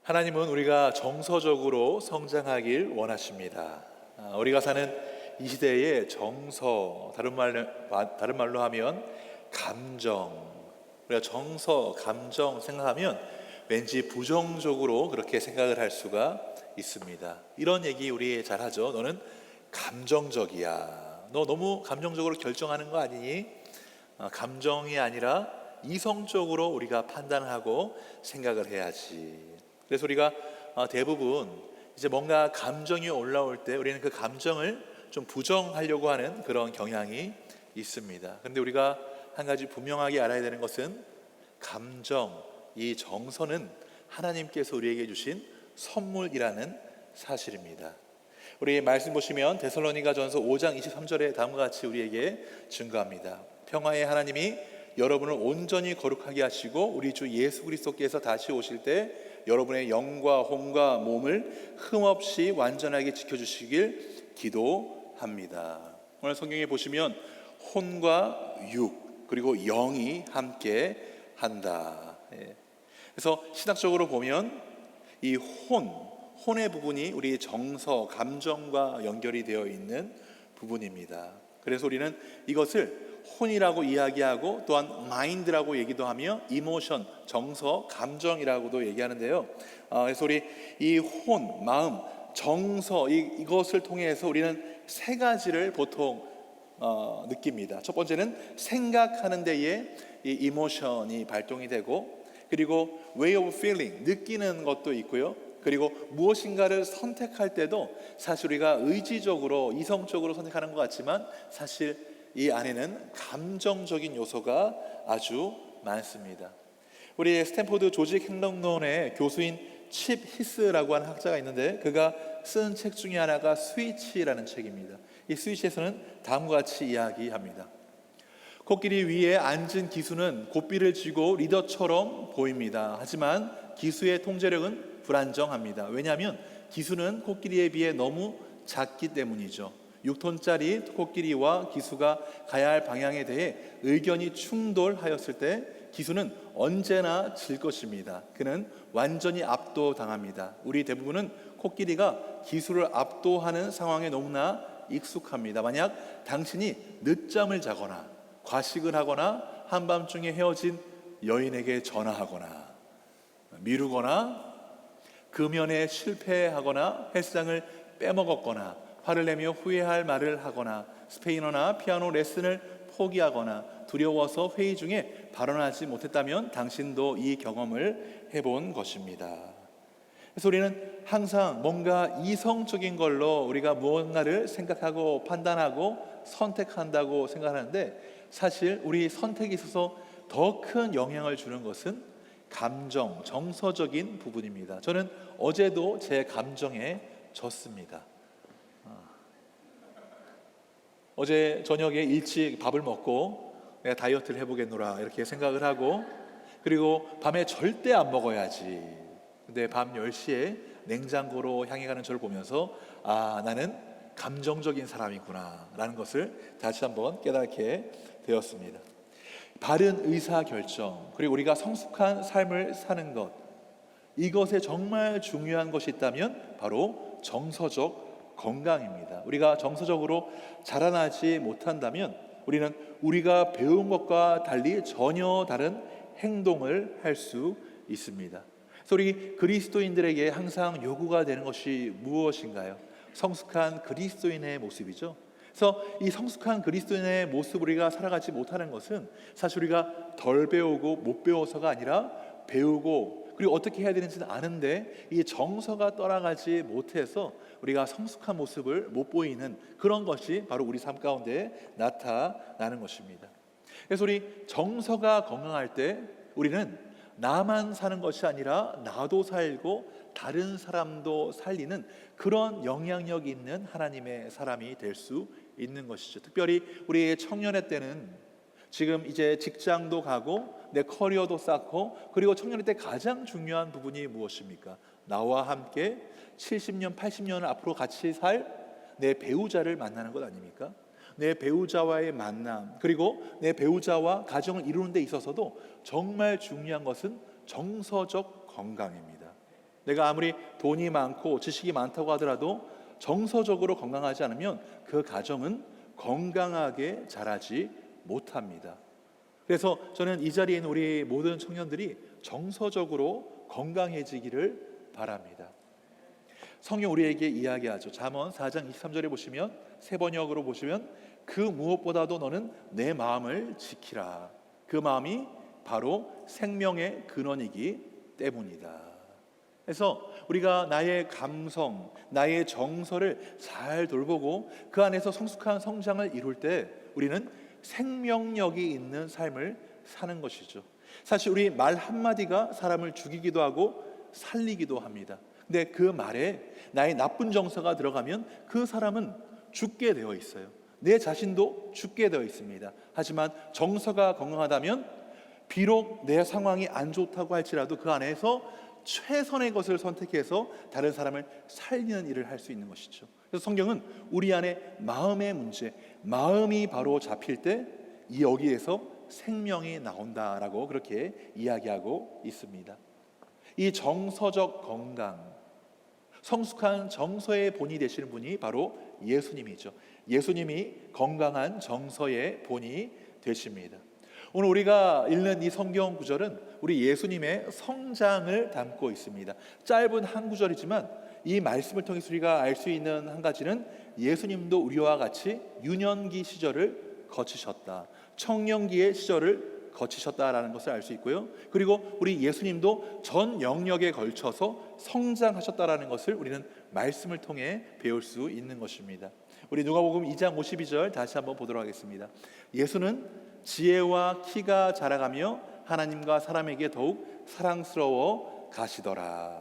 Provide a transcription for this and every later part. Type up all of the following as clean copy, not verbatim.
하나님은 우리가 정서적으로 성장하길 원하십니다. 우리가 사는 이 시대의 정서, 다른 말로 하면 감정, 우리가 정서, 감정 생각하면 왠지 부정적으로 그렇게 생각을 할 수가 있습니다. 이런 얘기 우리 잘 하죠. 너는 감정적이야. 너 너무 감정적으로 결정하는 거 아니니? 감정이 아니라 이성적으로 우리가 판단하고 생각을 해야지. 그래서 우리가 대부분 이제 뭔가 감정이 올라올 때 우리는 그 감정을 좀 부정하려고 하는 그런 경향이 있습니다. 그런데 우리가 한 가지 분명하게 알아야 되는 것은 감정, 이 정서는 하나님께서 우리에게 주신 선물이라는 사실입니다. 우리 말씀 보시면 데살로니가전서 5장 23절에 다음과 같이 우리에게 증거합니다. 평화의 하나님이 여러분을 온전히 거룩하게 하시고 우리 주 예수 그리스도께서 다시 오실 때 여러분의 영과 혼과 몸을 흠없이 완전하게 지켜주시길 기도합니다. 오늘 성경에 보시면 혼과 육 그리고 영이 함께 한다. 그래서 신학적으로 보면 이 혼의 부분이 우리 정서, 감정과 연결이 되어 있는 부분입니다. 그래서 우리는 이것을 혼이라고 이야기하고 또한 마인드라고 얘기도 하며 이모션, 정서, 감정이라고도 얘기하는데요. 그래서 우리 이 혼, 마음, 정서 이것을 통해서 우리는 세 가지를 보통 느낍니다. 첫 번째는 생각하는 데에 이 이모션이 발동이 되고, 그리고 way of feeling, 느끼는 것도 있고요. 그리고 무엇인가를 선택할 때도 사실 우리가 의지적으로 이성적으로 선택하는 것 같지만 사실 이 안에는 감정적인 요소가 아주 많습니다. 우리 스탠포드 조직 행동론의 교수인 칩 히스라고 하는 학자가 있는데 그가 쓴 책 중에 하나가 스위치라는 책입니다. 이 스위치에서는 다음과 같이 이야기합니다. 코끼리 위에 앉은 기수는 고삐를 쥐고 리더처럼 보입니다. 하지만 기수의 통제력은 불안정합니다. 왜냐하면 기수는 코끼리에 비해 너무 작기 때문이죠. 6톤짜리 코끼리와 기수가 가야 할 방향에 대해 의견이 충돌하였을 때 기수는 언제나 질 것입니다. 그는 완전히 압도당합니다. 우리 대부분은 코끼리가 기수를 압도하는 상황에 너무나 익숙합니다. 만약 당신이 늦잠을 자거나 과식을 하거나 한밤중에 헤어진 여인에게 전화하거나 미루거나 금연에 실패하거나 헬스장을 빼먹었거나 화를 내며 후회할 말을 하거나 스페인어나 피아노 레슨을 포기하거나 두려워서 회의 중에 발언하지 못했다면 당신도 이 경험을 해본 것입니다. 그래서 우리는 항상 뭔가 이성적인 걸로 우리가 무언가를 생각하고 판단하고 선택한다고 생각하는데 사실 우리 선택에 있어서 더 큰 영향을 주는 것은 감정, 정서적인 부분입니다. 저는 어제도 제 감정에 졌습니다. 어제 저녁에 일찍 밥을 먹고 내가 다이어트를 해보겠노라 이렇게 생각을 하고, 그리고 밤에 절대 안 먹어야지. 근데 밤 10시에 냉장고로 향해 가는 저를 보면서 나는 감정적인 사람이구나 라는 것을 다시 한번 깨닫게 되었습니다. 바른 의사결정, 그리고 우리가 성숙한 삶을 사는 것, 이것에 정말 중요한 것이 있다면 바로 정서적 건강입니다. 우리가 정서적으로 자라나지 못한다면 우리는 우리가 배운 것과 달리 전혀 다른 행동을 할 수 있습니다. 그래서 우리 그리스도인들에게 항상 요구가 되는 것이 무엇인가요? 성숙한 그리스도인의 모습이죠. 그래서 이 성숙한 그리스도인의 모습을 우리가 살아가지 못하는 것은 사실 우리가 덜 배우고 못 배워서가 아니라 배우고 그리고 어떻게 해야 되는지는 아는데 이 정서가 떠나가지 못해서 우리가 성숙한 모습을 못 보이는 그런 것이 바로 우리 삶 가운데 나타나는 것입니다. 그래서 우리 정서가 건강할 때 우리는 나만 사는 것이 아니라 나도 살고 다른 사람도 살리는 그런 영향력 있는 하나님의 사람이 될 수 있는 것이죠. 특별히 우리 청년의 때는 지금 이제 직장도 가고 내 커리어도 쌓고, 그리고 청년의 때 가장 중요한 부분이 무엇입니까? 나와 함께 70년, 80년을 앞으로 같이 살 내 배우자를 만나는 것 아닙니까? 내 배우자와의 만남, 그리고 내 배우자와 가정을 이루는 데 있어서도 정말 중요한 것은 정서적 건강입니다. 내가 아무리 돈이 많고 지식이 많다고 하더라도 정서적으로 건강하지 않으면 그 가정은 건강하게 자라지 못합니다. 그래서 저는 이 자리에 있는 우리 모든 청년들이 정서적으로 건강해지기를 바랍니다. 성경 우리에게 이야기하죠. 잠언 4장 23절에 보시면, 새 번역으로 보시면, 그 무엇보다도 너는 내 마음을 지키라. 그 마음이 바로 생명의 근원이기 때문이다. 그래서 우리가 나의 감성, 나의 정서를 잘 돌보고 그 안에서 성숙한 성장을 이룰 때 우리는 생명력이 있는 삶을 사는 것이죠. 사실 우리 말 한마디가 사람을 죽이기도 하고 살리기도 합니다. 근데 그 말에 나의 나쁜 정서가 들어가면 그 사람은 죽게 되어 있어요. 내 자신도 죽게 되어 있습니다. 하지만 정서가 건강하다면 비록 내 상황이 안 좋다고 할지라도 그 안에서 최선의 것을 선택해서 다른 사람을 살리는 일을 할 수 있는 것이죠. 그래서 성경은 우리 안에 마음의 문제, 마음이 바로 잡힐 때 여기에서 생명이 나온다라고 그렇게 이야기하고 있습니다. 이 정서적 건강, 성숙한 정서의 본이 되시는 분이 바로 예수님이죠. 예수님이 건강한 정서의 본이 되십니다. 오늘 우리가 읽는 이 성경 구절은 우리 예수님의 성장을 담고 있습니다. 짧은 한 구절이지만 이 말씀을 통해서 우리가 알 수 있는 한 가지는 예수님도 우리와 같이 유년기 시절을 거치셨다, 청년기의 시절을 거치셨다라는 것을 알 수 있고요. 그리고 우리 예수님도 전 영역에 걸쳐서 성장하셨다라는 것을 우리는 말씀을 통해 배울 수 있는 것입니다. 우리 누가복음 2장 52절 다시 한번 보도록 하겠습니다. 예수는 지혜와 키가 자라가며 하나님과 사람에게 더욱 사랑스러워 가시더라.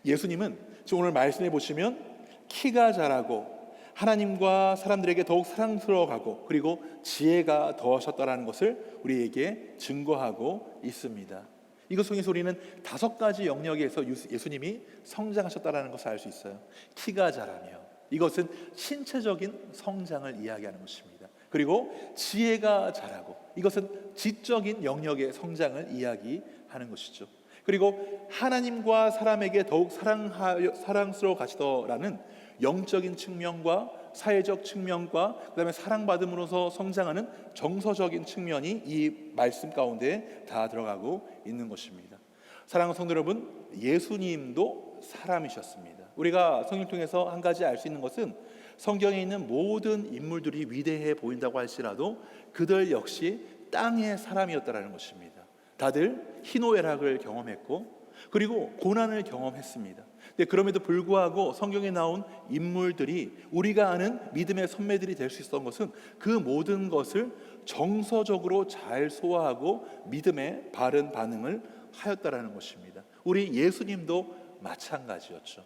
예수님은 지금 오늘 말씀해 보시면 키가 자라고 하나님과 사람들에게 더욱 사랑스러워 가고 그리고 지혜가 더하셨다라는 것을 우리에게 증거하고 있습니다. 이것 통해서 우리는 5가지 영역에서 예수님이 성장하셨다라는 것을 알 수 있어요. 키가 자라며, 이것은 신체적인 성장을 이야기하는 것입니다. 그리고 지혜가 자라고, 이것은 지적인 영역의 성장을 이야기하는 것이죠. 그리고 하나님과 사람에게 더욱 사랑스러워 가시더라는 영적인 측면과 사회적 측면과 그다음에 사랑받음으로서 성장하는 정서적인 측면이 이 말씀 가운데 다 들어가고 있는 것입니다. 사랑하는 성도 여러분, 예수님도 사람이셨습니다. 우리가 성경 통해서 한 가지 알 수 있는 것은 성경에 있는 모든 인물들이 위대해 보인다고 할지라도 그들 역시 땅의 사람이었다는 것입니다. 다들 희노애락을 경험했고 그리고 고난을 경험했습니다. 근데 그럼에도 불구하고 성경에 나온 인물들이 우리가 아는 믿음의 선배들이 될 수 있었던 것은 그 모든 것을 정서적으로 잘 소화하고 믿음의 바른 반응을 하였다라는 것입니다. 우리 예수님도 마찬가지였죠.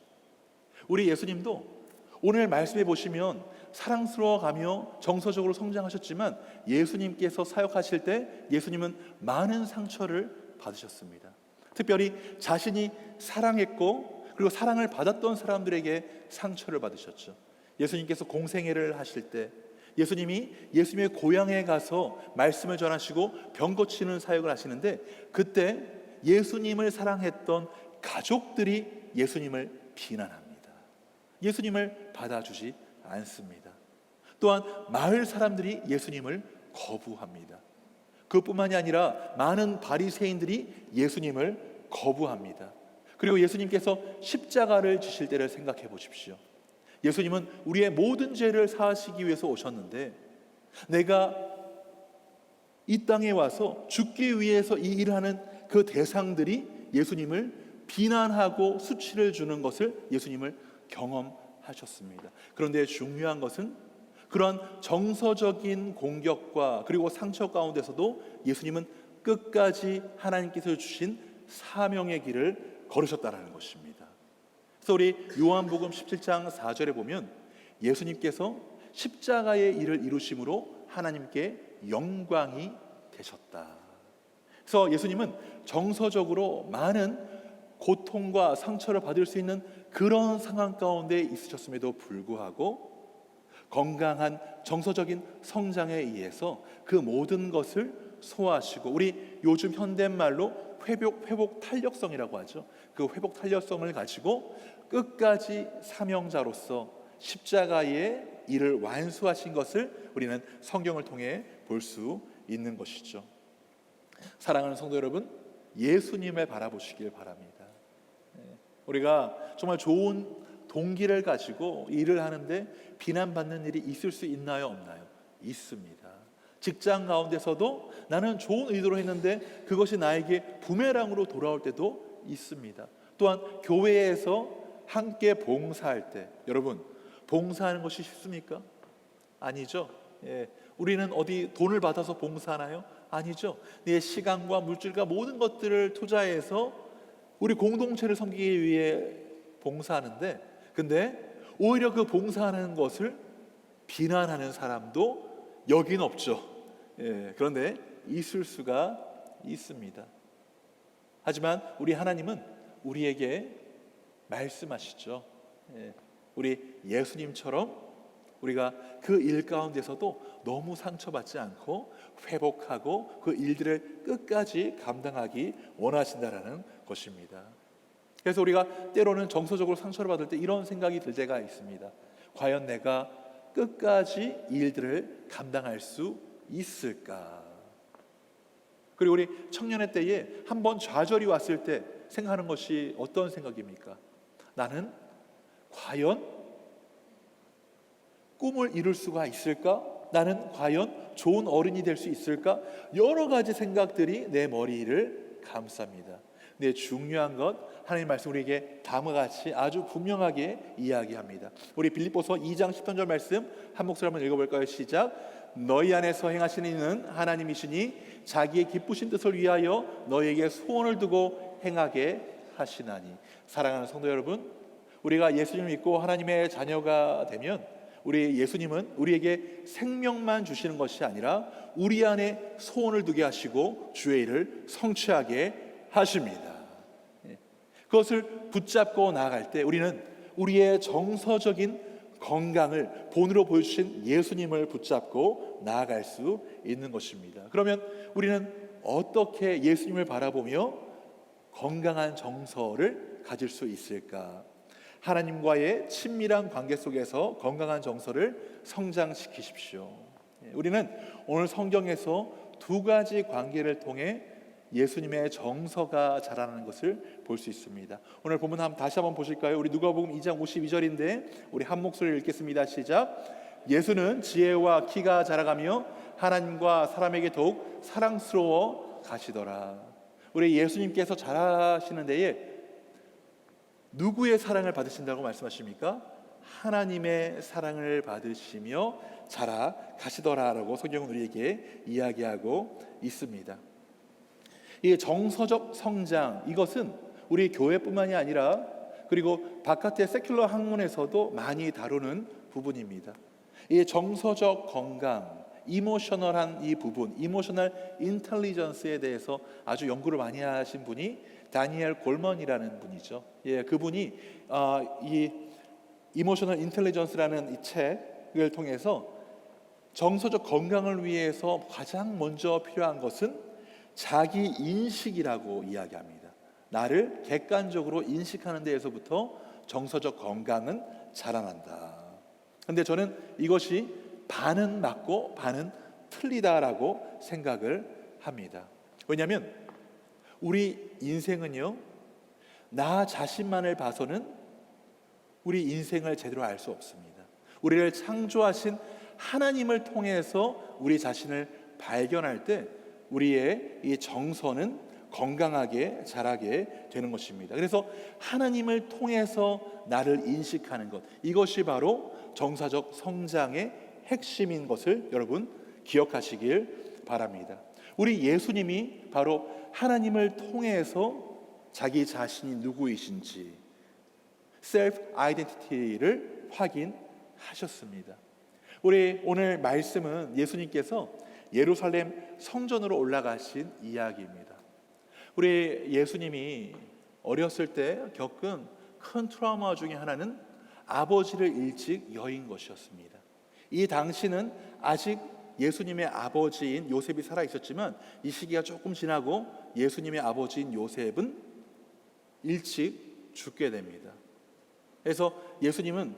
우리 예수님도 오늘 말씀해 보시면 사랑스러워가며 정서적으로 성장하셨지만 예수님께서 사역하실 때 예수님은 많은 상처를 받으셨습니다. 특별히 자신이 사랑했고 그리고 사랑을 받았던 사람들에게 상처를 받으셨죠. 예수님께서 공생애를 하실 때 예수님이 예수님의 고향에 가서 말씀을 전하시고 병 고치는 사역을 하시는데 그때 예수님을 사랑했던 가족들이 예수님을 비난합니다. 예수님을 받아주지 않습니다. 또한 마을 사람들이 예수님을 거부합니다. 그것뿐만이 아니라 많은 바리새인들이 예수님을 거부합니다. 그리고 예수님께서 십자가를 지실 때를 생각해 보십시오. 예수님은 우리의 모든 죄를 사하시기 위해서 오셨는데 내가 이 땅에 와서 죽기 위해서 이 일하는 그 대상들이 예수님을 비난하고 수치를 주는 것을 예수님을 경험하셨습니다. 그런데 중요한 것은 그런 정서적인 공격과 그리고 상처 가운데서도 예수님은 끝까지 하나님께서 주신 사명의 길을 걸으셨다는 것입니다. 그래서 우리 요한복음 17장 4절에 보면 예수님께서 십자가의 일을 이루심으로 하나님께 영광이 되셨다. 그래서 예수님은 정서적으로 많은 고통과 상처를 받을 수 있는 그런 상황 가운데 있으셨음에도 불구하고 건강한 정서적인 성장에 의해서 그 모든 것을 소화하시고 우리 요즘 현대말로 회복 탄력성이라고 하죠. 그 회복 탄력성을 가지고 끝까지 사명자로서 십자가의 일을 완수하신 것을 우리는 성경을 통해 볼 수 있는 것이죠. 사랑하는 성도 여러분, 예수님을 바라보시길 바랍니다. 우리가 정말 좋은 동기를 가지고 일을 하는데 비난받는 일이 있을 수 있나요, 없나요? 있습니다. 직장 가운데서도 나는 좋은 의도로 했는데 그것이 나에게 부메랑으로 돌아올 때도 있습니다. 또한 교회에서 함께 봉사할 때, 여러분, 봉사하는 것이 쉽습니까? 아니죠. 우리는 어디 돈을 받아서 봉사하나요? 아니죠. 내 시간과 물질과 모든 것들을 투자해서 우리 공동체를 섬기기 위해 봉사하는데, 근데 오히려 그 봉사하는 것을 비난하는 사람도 여긴 없죠. 그런데 있을 수가 있습니다. 하지만 우리 하나님은 우리에게 말씀하시죠. 우리 예수님처럼 우리가 그 일 가운데서도 너무 상처받지 않고 회복하고 그 일들을 끝까지 감당하기 원하신다라는 것입니다. 그래서 우리가 때로는 정서적으로 상처를 받을 때 이런 생각이 들 때가 있습니다. 과연 내가 끝까지 이 일들을 감당할 수 있을까? 그리고 우리 청년의 때에 한번 좌절이 왔을 때 생각하는 것이 어떤 생각입니까? 나는 과연 꿈을 이룰 수가 있을까? 나는 과연 좋은 어른이 될 수 있을까? 여러 가지 생각들이 내 머리를 감쌉니다. 근데 중요한 것, 하나님 말씀 우리에게 다음과 같이 아주 분명하게 이야기합니다. 우리 빌립보서 2장 13절 말씀 한 목소리 한번 읽어볼까요? 시작. 너희 안에서 행하시는 이는 하나님이시니 자기의 기쁘신 뜻을 위하여 너희에게 소원을 두고 행하게 하시나니. 사랑하는 성도 여러분, 우리가 예수님을 믿고 하나님의 자녀가 되면 우리 예수님은 우리에게 생명만 주시는 것이 아니라 우리 안에 소원을 두게 하시고 주의 일을 성취하게 하십니다. 그것을 붙잡고 나아갈 때 우리는 우리의 정서적인 건강을 본으로 보여주신 예수님을 붙잡고 나아갈 수 있는 것입니다. 그러면 우리는 어떻게 예수님을 바라보며 건강한 정서를 가질 수 있을까? 하나님과의 친밀한 관계 속에서 건강한 정서를 성장시키십시오. 우리는 오늘 성경에서 두 가지 관계를 통해 예수님의 정서가 자라나는 것을 볼 수 있습니다. 오늘 본문 다시 한번 보실까요? 우리 누가복음 2장 52절인데 우리 한 목소리를 읽겠습니다. 시작. 예수는 지혜와 키가 자라가며 하나님과 사람에게 더욱 사랑스러워 가시더라. 우리 예수님께서 자라시는 데에 누구의 사랑을 받으신다고 말씀하십니까? 하나님의 사랑을 받으시며 자라가시더라라고 성경은 우리에게 이야기하고 있습니다. 이 정서적 성장, 이것은 우리 교회뿐만이 아니라 그리고 바깥의 세큘러 학문에서도 많이 다루는 부분입니다. 이 정서적 건강, 이모셔널한 이 부분, 이모셔널 인텔리전스에 대해서 아주 연구를 많이 하신 분이 다니엘 골먼이라는 분이죠. 그분이 이 이모셔널 인텔리전스라는 이 책을 통해서 정서적 건강을 위해서 가장 먼저 필요한 것은 자기 인식이라고 이야기합니다. 나를 객관적으로 인식하는 데에서부터 정서적 건강은 자라난다. 그런데 저는 이것이 반은 맞고 반은 틀리다라고 생각을 합니다. 왜냐하면 우리 인생은요, 나 자신만을 봐서는 우리 인생을 제대로 알 수 없습니다. 우리를 창조하신 하나님을 통해서 우리 자신을 발견할 때 우리의 이 정서는 건강하게 자라게 되는 것입니다. 그래서 하나님을 통해서 나를 인식하는 것, 이것이 바로 정서적 성장의 핵심인 것을 여러분 기억하시길 바랍니다. 우리 예수님이 바로 하나님을 통해서 자기 자신이 누구이신지 셀프 아이덴티티를 확인하셨습니다. 우리 오늘 말씀은 예수님께서 예루살렘 성전으로 올라가신 이야기입니다. 우리 예수님이 어렸을 때 겪은 큰 트라우마 중에 하나는 아버지를 일찍 여인 것이었습니다. 이 당시는 아직 예수님의 아버지인 요셉이 살아 있었지만 이 시기가 조금 지나고 예수님의 아버지인 요셉은 일찍 죽게 됩니다. 그래서 예수님은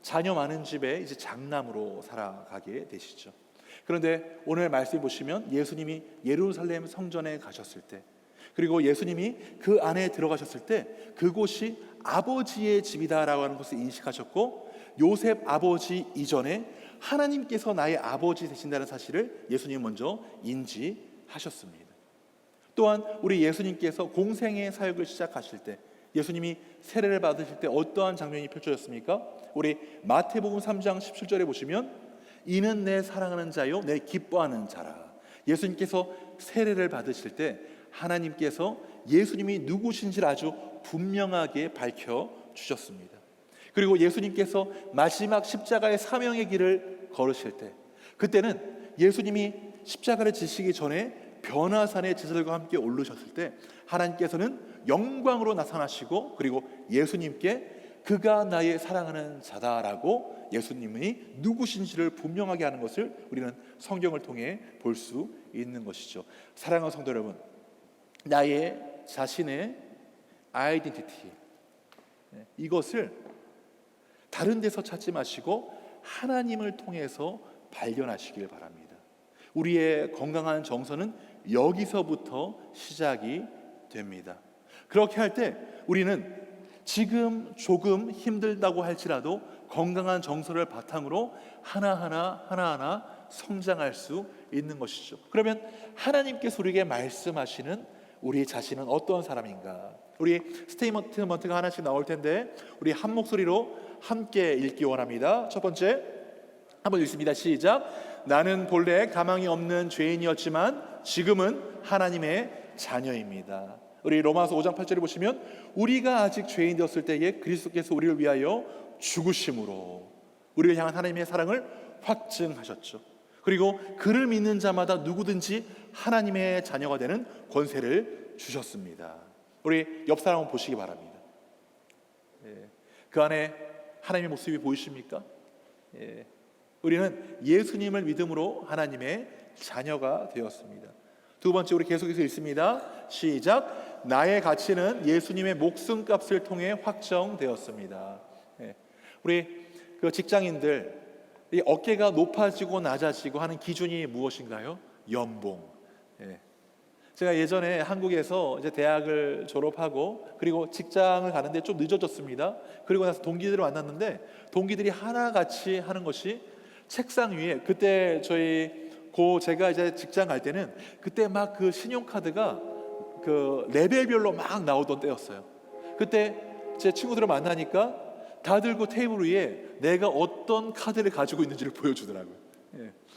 자녀 많은 집에 이제 장남으로 살아가게 되시죠. 그런데 오늘 말씀 보시면 예수님이 예루살렘 성전에 가셨을 때, 그리고 예수님이 그 안에 들어가셨을 때 그곳이 아버지의 집이다라고 하는 것을 인식하셨고, 요셉 아버지 이전에 하나님께서 나의 아버지 되신다는 사실을 예수님 먼저 인지하셨습니다. 또한 우리 예수님께서 공생의 사역을 시작하실 때, 예수님이 세례를 받으실 때 어떠한 장면이 펼쳐졌습니까? 우리 마태복음 3장 17절에 보시면 이는 내 사랑하는 자요 내 기뻐하는 자라. 예수님께서 세례를 받으실 때 하나님께서 예수님이 누구신지를 아주 분명하게 밝혀주셨습니다. 그리고 예수님께서 마지막 십자가의 사명의 길을 걸으실 때, 그때는 예수님이 십자가를 지시기 전에 변화산에 제자들과 함께 오르셨을 때 하나님께서는 영광으로 나타나시고, 그리고 예수님께 그가 나의 사랑하는 자다라고 예수님이 누구신지를 분명하게 하는 것을 우리는 성경을 통해 볼 수 있는 것이죠. 사랑하는 성도 여러분, 나의 자신의 아이덴티티, 이것을 다른 데서 찾지 마시고 하나님을 통해서 발견하시길 바랍니다. 우리의 건강한 정서는 여기서부터 시작이 됩니다. 그렇게 할 때 우리는 지금 조금 힘들다고 할지라도 건강한 정서를 바탕으로 하나하나 성장할 수 있는 것이죠. 그러면 하나님께서 우리에게 말씀하시는 우리 자신은 어떤 사람인가? 우리 스테이트먼트가 하나씩 나올 텐데 우리 한 목소리로 함께 읽기 원합니다. 첫 번째 한번 읽습니다. 시작. 나는 본래 가망이 없는 죄인이었지만 지금은 하나님의 자녀입니다. 우리 로마서 5장 8절에 보시면 우리가 아직 죄인 되었을 때에 그리스도께서 우리를 위하여 죽으심으로 우리를 향한 하나님의 사랑을 확증하셨죠. 그리고 그를 믿는 자마다 누구든지 하나님의 자녀가 되는 권세를 주셨습니다. 우리 옆 사람 한번 보시기 바랍니다. 그 안에 하나님의 모습이 보이십니까? 우리는 예수님을 믿음으로 하나님의 자녀가 되었습니다. 두 번째, 우리 계속해서 읽습니다. 시작. 나의 가치는 예수님의 목숨값을 통해 확정되었습니다. 우리 그 직장인들, 이 어깨가 높아지고 낮아지고 하는 기준이 무엇인가요? 연봉. 제가 예전에 한국에서 이제 대학을 졸업하고 그리고 직장을 가는데 좀 늦어졌습니다. 그리고 나서 동기들을 만났는데 동기들이 하나같이 하는 것이 책상 위에, 그때 제가 이제 직장 갈 때는 그때 막 그 신용카드가 그 레벨별로 막 나오던 때였어요. 그때 제 친구들을 만나니까 다들 그 테이블 위에 내가 어떤 카드를 가지고 있는지를 보여주더라고요.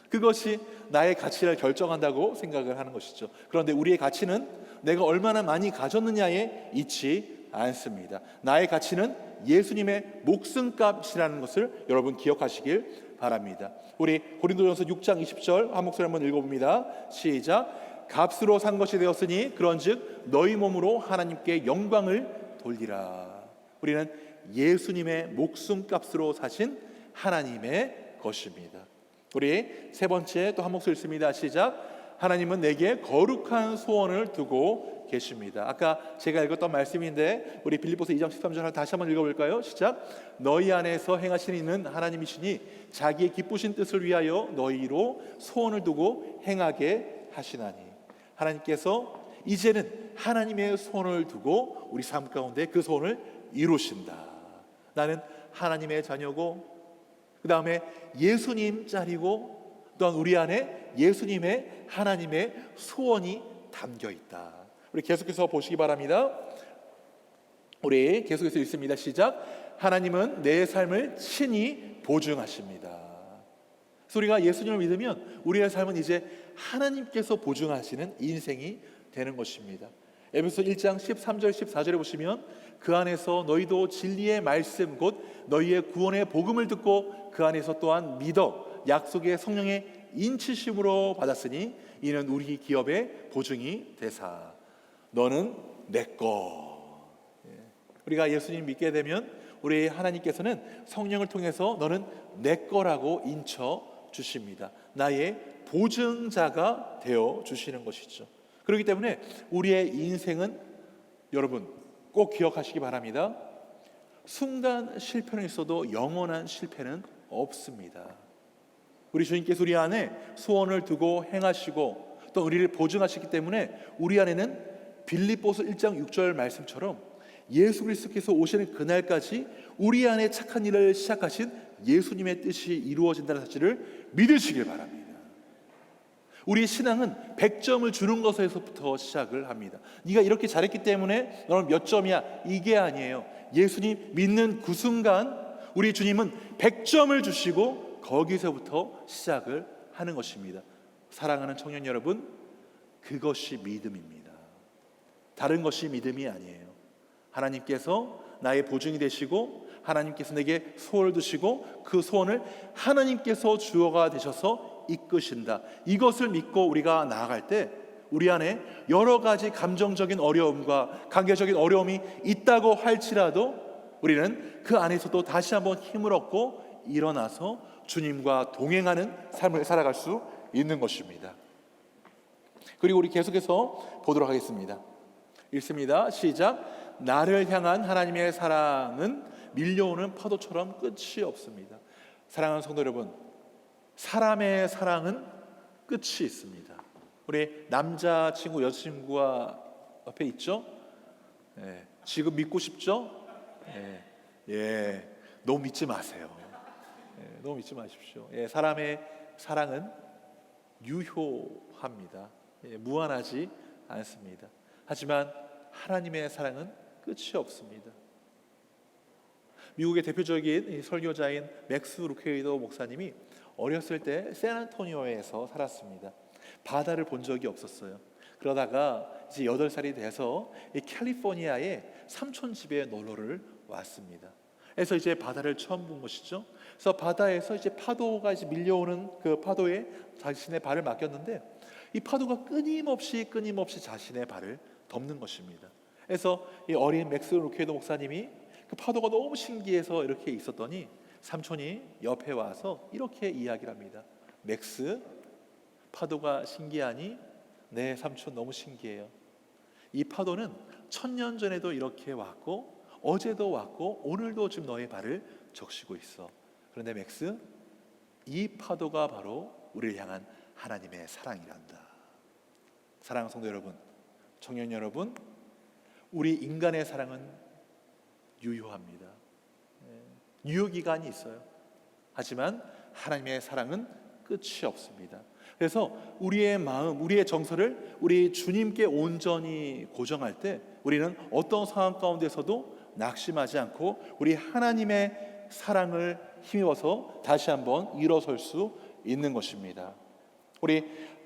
그것이 나의 가치를 결정한다고 생각을 하는 것이죠. 그런데 우리의 가치는 내가 얼마나 많이 가졌느냐에 있지 않습니다. 나의 가치는 예수님의 목숨값이라는 것을 여러분 기억하시길 바랍니다. 우리 고린도전서 6장 20절 한 목소리 한번 읽어봅니다. 시작. 값으로 산 것이 되었으니 그런즉 너희 몸으로 하나님께 영광을 돌리라. 우리는 예수님의 목숨값으로 사신 하나님의 것입니다. 우리 세 번째 또 한 목소리 읽습니다. 시작. 하나님은 내게 거룩한 소원을 두고 계십니다. 아까 제가 읽었던 말씀인데 우리 빌립보서 2장 13절 다시 한번 읽어볼까요? 시작. 너희 안에서 행하시는 이는 하나님이시니 자기의 기쁘신 뜻을 위하여 너희로 소원을 두고 행하게 하시나니. 하나님께서 이제는 하나님의 소원을 두고 우리 삶 가운데 그 소원을 이루신다. 나는 하나님의 자녀고 그 다음에 예수님 짤이고 또한 우리 안에 예수님의 하나님의 소원이 담겨 있다. 우리 계속해서 보시기 바랍니다. 우리 계속해서 읽습니다. 시작. 하나님은 내 삶을 친히 보증하십니다. 그래서 우리가 예수님을 믿으면 우리의 삶은 이제 하나님께서 보증하시는 인생이 되는 것입니다. 에베소 1장 13절 14절에 보시면 그 안에서 너희도 진리의 말씀 곧 너희의 구원의 복음을 듣고 그 안에서 또한 믿어 약속의 성령의 인치심으로 받았으니 이는 우리 기업의 보증이 되사 너는 내 거. 우리가 예수님 믿게 되면 우리 하나님께서는 성령을 통해서 너는 내 거라고 인쳐 주십니다. 나의 보증자가 되어 주시는 것이죠. 그렇기 때문에 우리의 인생은 여러분 꼭 기억하시기 바랍니다. 순간 실패는 있어도 영원한 실패는 없습니다. 우리 주님께서 우리 안에 소원을 두고 행하시고 또 우리를 보증하시기 때문에 우리 안에는 빌립보서 1장 6절 말씀처럼 예수 그리스도께서 오시는 그날까지 우리 안에 착한 일을 시작하신 예수님의 뜻이 이루어진다는 사실을 믿으시길 바랍니다. 우리의 신앙은 100점을 주는 것에서부터 시작을 합니다. 네가 이렇게 잘했기 때문에 너는 몇 점이야, 이게 아니에요. 예수님 믿는 그 순간 우리 주님은 100점을 주시고 거기서부터 시작을 하는 것입니다. 사랑하는 청년 여러분, 그것이 믿음입니다. 다른 것이 믿음이 아니에요. 하나님께서 나의 보증이 되시고 하나님께서 내게 소원을 두시고 그 소원을 하나님께서 주어가 되셔서 이끄신다. 이것을 믿고 우리가 나아갈 때 우리 안에 여러 가지 감정적인 어려움과 관계적인 어려움이 있다고 할지라도 우리는 그 안에서도 다시 한번 힘을 얻고 일어나서 주님과 동행하는 삶을 살아갈 수 있는 것입니다. 그리고 우리 계속해서 보도록 하겠습니다. 읽습니다. 시작. 나를 향한 하나님의 사랑은 밀려오는 파도처럼 끝이 없습니다. 사랑하는 성도 여러분, 사람의 사랑은 끝이 있습니다. 우리 남자친구, 여자친구가 옆에 있죠? 지금 믿고 싶죠? 너무 믿지 마세요. 너무 믿지 마십시오. 사람의 사랑은 유효합니다. 무한하지 않습니다. 하지만 하나님의 사랑은 끝이 없습니다. 미국의 대표적인 설교자인 맥스 루케이더 목사님이 어렸을 때 샌안토니오에서 살았습니다. 바다를 본 적이 없었어요. 그러다가 이제 8살이 돼서 이 캘리포니아의 삼촌 집에 놀러를 왔습니다. 그래서 이제 바다를 처음 본 것이죠. 그래서 바다에서 이제 파도가 이제 밀려오는 그 파도에 자신의 발을 맡겼는데 이 파도가 끊임없이 자신의 발을 덮는 것입니다. 그래서 이 어린 맥스 루케이더 목사님이 그 파도가 너무 신기해서 이렇게 있었더니 삼촌이 옆에 와서 이렇게 이야기를 합니다. 맥스, 파도가 신기하니? 네, 삼촌 너무 신기해요. 이 파도는 1000년 전에도 이렇게 왔고 어제도 왔고 오늘도 지금 너의 발을 적시고 있어. 그런데 맥스, 이 파도가 바로 우리를 향한 하나님의 사랑이란다. 사랑하는 성도 여러분, 청년 여러분, 우리 인간의 사랑은 유효합니다. 유효기간이 있어요. 하지만 하나님의 사랑은 끝이 없습니다. 그래서 우리의 마음, 우리의 정서를 우리 주님께 온전히 고정할 때 우리는 어떤 상황 가운데서도 낙심하지 않고 우리 하나님의 사랑을 힘입어서 다시 한번 일어설 수 있는 것입니다. 우리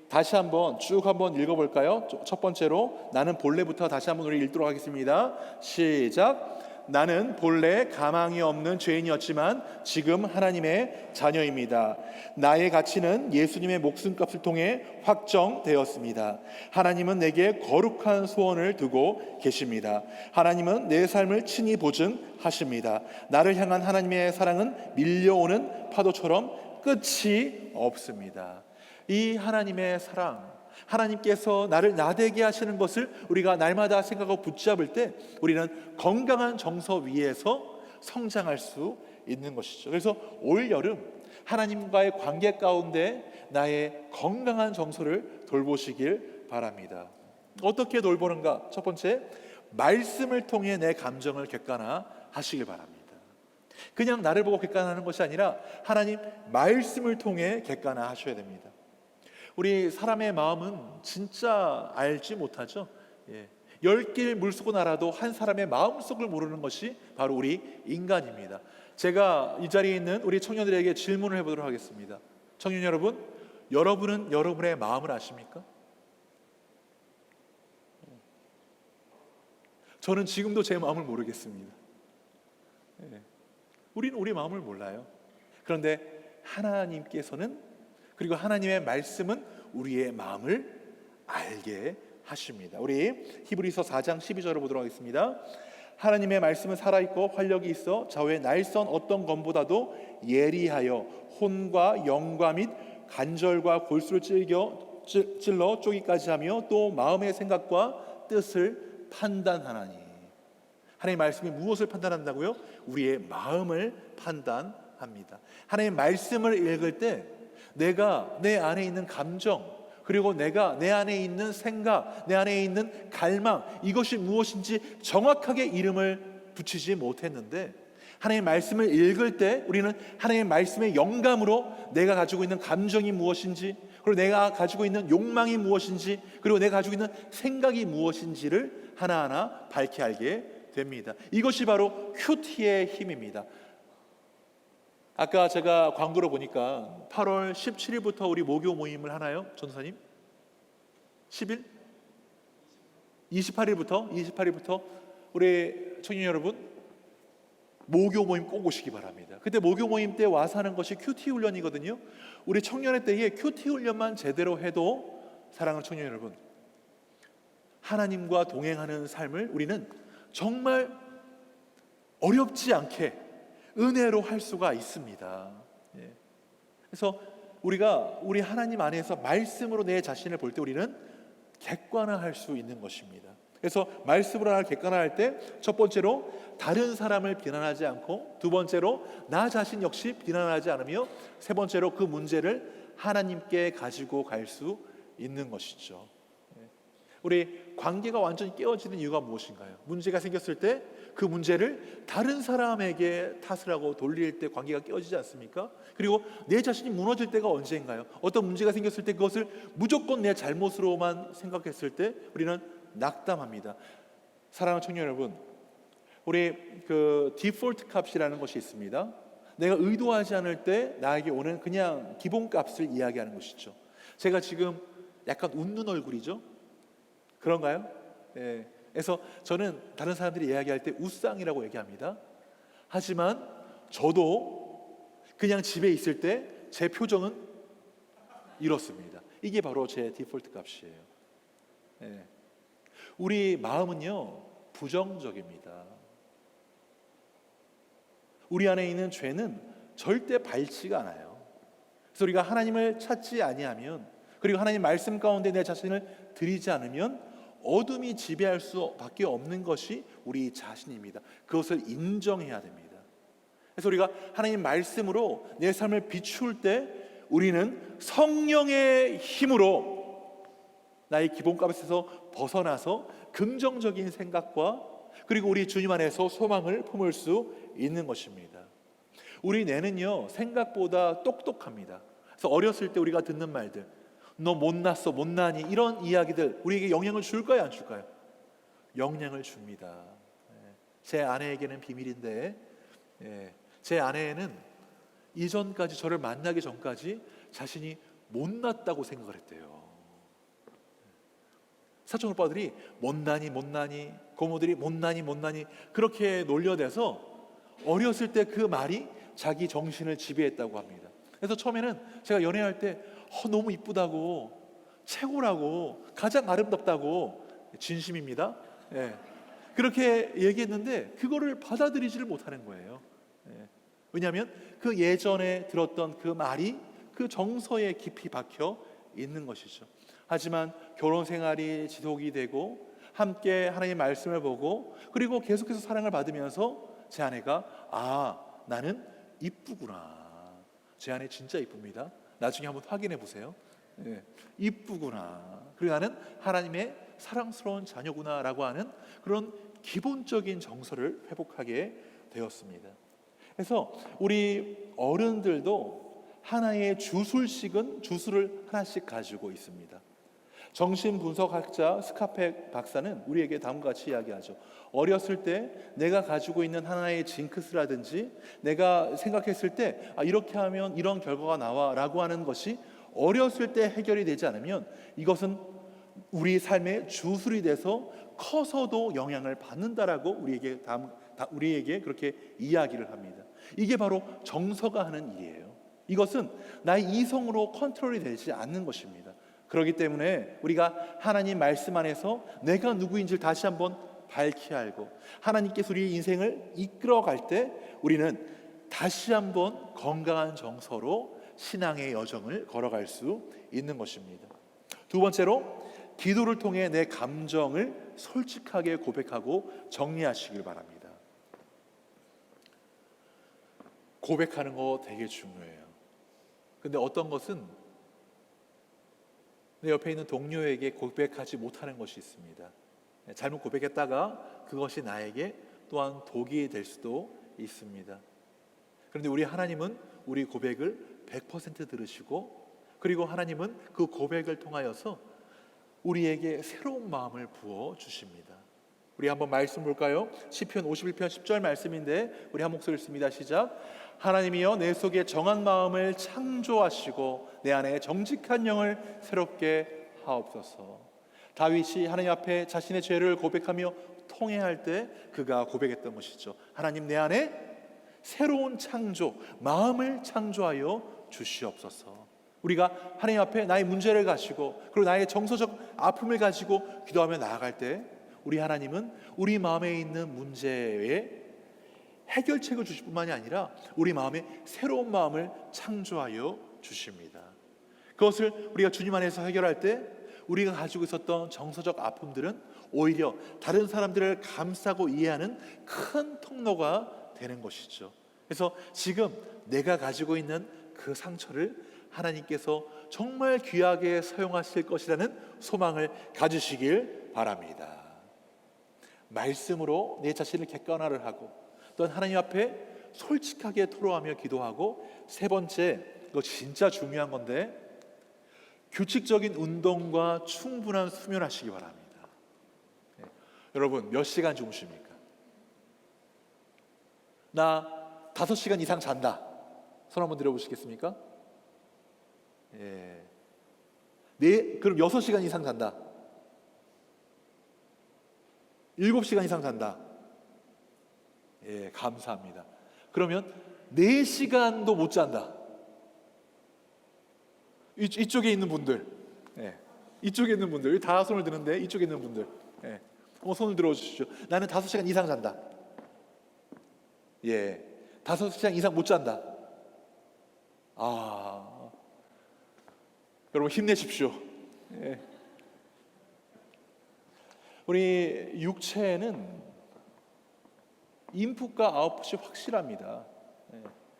다시 한번 쭉 한번 읽어볼까요? 첫 번째로 나는 본래부터 다시 한번 우리 읽도록 하겠습니다. 시작. 나는 본래 가망이 없는 죄인이었지만 지금 하나님의 자녀입니다. 나의 가치는 예수님의 목숨값을 통해 확정되었습니다. 하나님은 내게 거룩한 소원을 두고 계십니다. 하나님은 내 삶을 친히 보증하십니다. 나를 향한 하나님의 사랑은 밀려오는 파도처럼 끝이 없습니다. 이 하나님의 사랑, 하나님께서 나를 나되게 하시는 것을 우리가 날마다 생각하고 붙잡을 때 우리는 건강한 정서 위에서 성장할 수 있는 것이죠. 그래서 올 여름 하나님과의 관계 가운데 나의 건강한 정서를 돌보시길 바랍니다. 어떻게 돌보는가? 첫 번째, 말씀을 통해 내 감정을 객관화하시길 바랍니다. 그냥 나를 보고 객관화하는 것이 아니라 하나님 말씀을 통해 객관화하셔야 됩니다. 우리 사람의 마음은 진짜 알지 못하죠. 10길 물속을 알아도 한 사람의 마음속을 모르는 것이 바로 우리 인간입니다. 제가 이 자리에 있는 우리 청년들에게 질문을 해보도록 하겠습니다. 청년 여러분, 여러분은 여러분의 마음을 아십니까? 저는 지금도 제 마음을 모르겠습니다. 우리는 우리 마음을 몰라요. 그런데 하나님께서는, 그리고 하나님의 말씀은 우리의 마음을 알게 하십니다. 우리 히브리서 4장 12절을 보도록 하겠습니다. 하나님의 말씀은 살아있고 활력이 있어 좌우의 날선 어떤 검보다도 예리하여 혼과 영과 및 관절과 골수를 찔러 쪼기까지 하며 또 마음의 생각과 뜻을 판단하나니. 하나님의 말씀이 무엇을 판단한다고요? 우리의 마음을 판단합니다. 하나님의 말씀을 읽을 때 내가 내 안에 있는 감정, 그리고 내가 내 안에 있는 생각, 내 안에 있는 갈망, 이것이 무엇인지 정확하게 이름을 붙이지 못했는데, 하나님의 말씀을 읽을 때 우리는 하나님의 말씀의 영감으로 내가 가지고 있는 감정이 무엇인지, 그리고 내가 가지고 있는 욕망이 무엇인지, 그리고 내가 가지고 있는 생각이 무엇인지를 하나하나 밝히 알게 됩니다. 이것이 바로 큐티의 힘입니다. 아까 제가 광고로 보니까 8월 17일부터 우리 모교 모임을 하나요? 전도사님? 10일? 28일부터 우리 청년 여러분 모교 모임 꼭 오시기 바랍니다. 그때 모교 모임 때 와서 하는 것이 큐티 훈련이거든요. 우리 청년의 때에 큐티 훈련만 제대로 해도, 사랑하는 청년 여러분, 하나님과 동행하는 삶을 우리는 정말 어렵지 않게 은혜로 할 수가 있습니다. 그래서 우리 하나님 안에서 말씀으로 내 자신을 볼 때 우리는 객관화할 수 있는 것입니다. 그래서 말씀으로 나를 객관화할 때 첫 번째로 다른 사람을 비난하지 않고, 두 번째로 나 자신 역시 비난하지 않으며, 세 번째로 그 문제를 하나님께 가지고 갈 수 있는 것이죠. 우리 관계가 완전히 깨어지는 이유가 무엇인가요? 문제가 생겼을 때 그 문제를 다른 사람에게 탓을 하고 돌릴 때 관계가 깨어지지 않습니까? 그리고 내 자신이 무너질 때가 언제인가요? 어떤 문제가 생겼을 때 그것을 무조건 내 잘못으로만 생각했을 때 우리는 낙담합니다. 사랑하는 청년 여러분, 우리 그 디폴트 값이라는 것이 있습니다. 내가 의도하지 않을 때 나에게 오는 그냥 기본값을 이야기하는 것이죠. 제가 지금 약간 웃는 얼굴이죠? 그런가요? 네. 그래서 저는 다른 사람들이 이야기할 때 웃상이라고 얘기합니다. 하지만 저도 그냥 집에 있을 때 제 표정은 이렇습니다. 이게 바로 제 디폴트 값이에요. 네. 우리 마음은요 부정적입니다. 우리 안에 있는 죄는 절대 밝지가 않아요. 그래서 우리가 하나님을 찾지 아니하면, 그리고 하나님 말씀 가운데 내 자신을 드리지 않으면 어둠이 지배할 수밖에 없는 것이 우리 자신입니다. 그것을 인정해야 됩니다. 그래서 우리가 하나님 말씀으로 내 삶을 비추을 때 우리는 성령의 힘으로 나의 기본값에서 벗어나서 긍정적인 생각과, 그리고 우리 주님 안에서 소망을 품을 수 있는 것입니다. 우리 뇌는요 생각보다 똑똑합니다. 그래서 어렸을 때 우리가 듣는 말들, 너 못났어, 못나니, 이런 이야기들 우리에게 영향을 줄까요, 안 줄까요? 영향을 줍니다. 제 아내에게는 비밀인데, 제 아내는 이전까지, 저를 만나기 전까지 자신이 못났다고 생각을 했대요. 사촌 오빠들이 못나니, 고모들이 못나니 그렇게 놀려대서 어렸을 때 그 말이 자기 정신을 지배했다고 합니다. 그래서 처음에는 제가 연애할 때 너무 이쁘다고, 최고라고, 가장 아름답다고, 진심입니다. 그렇게 얘기했는데 그거를 받아들이지를 못하는 거예요. 왜냐하면 그 예전에 들었던 그 말이 그 정서에 깊이 박혀 있는 것이죠. 하지만 결혼 생활이 지속이 되고 함께 하나님의 말씀을 보고, 그리고 계속해서 사랑을 받으면서 제 아내가 나는 이쁘구나, 제 아내 진짜 이쁩니다. 나중에 한번 확인해 보세요. 이쁘구나, 그리고 나는 하나님의 사랑스러운 자녀구나 라고 하는 그런 기본적인 정서를 회복하게 되었습니다. 그래서 우리 어른들도 하나의 주술을 하나씩 가지고 있습니다. 정신분석학자 스카펙 박사는 우리에게 다음과 같이 이야기하죠. 어렸을 때 내가 가지고 있는 하나의 징크스라든지 내가 생각했을 때 이렇게 하면 이런 결과가 나와 라고 하는 것이 어렸을 때 해결이 되지 않으면 이것은 우리 삶의 주술이 돼서 커서도 영향을 받는다라고 우리에게 그렇게 이야기를 합니다. 이게 바로 정서가 하는 일이에요. 이것은 나의 이성으로 컨트롤이 되지 않는 것입니다. 그렇기 때문에 우리가 하나님 말씀 안에서 내가 누구인지를 다시 한번 밝히 알고 하나님께서 우리 인생을 이끌어갈 때 우리는 다시 한번 건강한 정서로 신앙의 여정을 걸어갈 수 있는 것입니다. 두 번째로, 기도를 통해 내 감정을 솔직하게 고백하고 정리하시길 바랍니다. 고백하는 거 되게 중요해요. 근데 어떤 것은 내 옆에 있는 동료에게 고백하지 못하는 것이 있습니다. 잘못 고백했다가 그것이 나에게 또한 독이 될 수도 있습니다. 그런데 우리 하나님은 우리 고백을 100% 들으시고, 그리고 하나님은 그 고백을 통하여서 우리에게 새로운 마음을 부어 주십니다. 우리 한번 말씀 볼까요? 시편 51편 10절 말씀인데 우리 한 목소리 읽습니다. 시작. 하나님이여 내 속에 정한 마음을 창조하시고 내 안에 정직한 영을 새롭게 하옵소서. 다윗이 하나님 앞에 자신의 죄를 고백하며 통회할 때 그가 고백했던 것이죠. 하나님, 내 안에 새로운 창조, 마음을 창조하여 주시옵소서. 우리가 하나님 앞에 나의 문제를 가지고 그리고 나의 정서적 아픔을 가지고 기도하며 나아갈 때 우리 하나님은 우리 마음에 있는 문제에 해결책을 주실 뿐만이 아니라 우리 마음에 새로운 마음을 창조하여 주십니다. 그것을 우리가 주님 안에서 해결할 때 우리가 가지고 있었던 정서적 아픔들은 오히려 다른 사람들을 감싸고 이해하는 큰 통로가 되는 것이죠. 그래서 지금 내가 가지고 있는 그 상처를 하나님께서 정말 귀하게 사용하실 것이라는 소망을 가지시길 바랍니다. 말씀으로 내 자신을 객관화를 하고 또한 하나님 앞에 솔직하게 토로하며 기도하고, 세 번째, 이거 진짜 중요한 건데, 규칙적인 운동과 충분한 수면하시기 바랍니다. 여러분, 몇 시간 주무십니까? 나 5시간 이상 잔다. 손 한번 들어보시겠습니까? 그럼 6시간 이상 잔다. 7시간 이상 잔다. 감사합니다. 그러면 4시간도 못 잔다. 이쪽에 있는 분들, 이쪽에 있는 분들, 다 손을 드는데 이쪽에 있는 분들, 손을 들어주시죠. 나는 5시간 이상 잔다. 5시간 이상 못 잔다. 여러분 힘내십시오. 우리 육체는 인풋과 아웃풋이 확실합니다.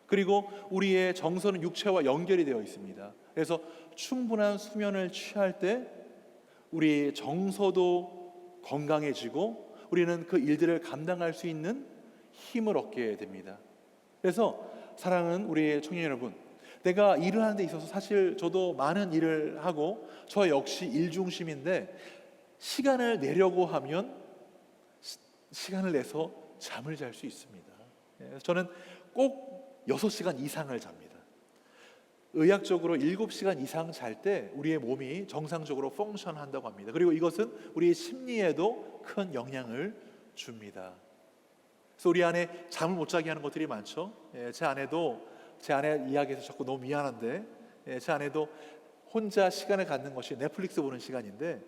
그리고 우리의 정서는 육체와 연결이 되어 있습니다. 그래서 충분한 수면을 취할 때 우리 정서도 건강해지고 우리는 그 일들을 감당할 수 있는 힘을 얻게 됩니다. 그래서 사랑하는 우리 청년 여러분, 내가 일을 하는 데 있어서 사실 저도 많은 일을 하고 저 역시 일중심인데, 시간을 내려고 하면 시간을 내서 잠을 잘 수 있습니다. 저는 꼭 6시간 이상을 잡니다. 의학적으로 7시간 이상 잘 때 우리의 몸이 정상적으로 펑션한다고 합니다. 그리고 이것은 우리의 심리에도 큰 영향을 줍니다. 그래서 우리 안에 잠을 못 자게 하는 것들이 많죠. 제 아내 이야기해서 자꾸 너무 미안한데, 제 아내도 혼자 시간을 갖는 것이 넷플릭스 보는 시간인데,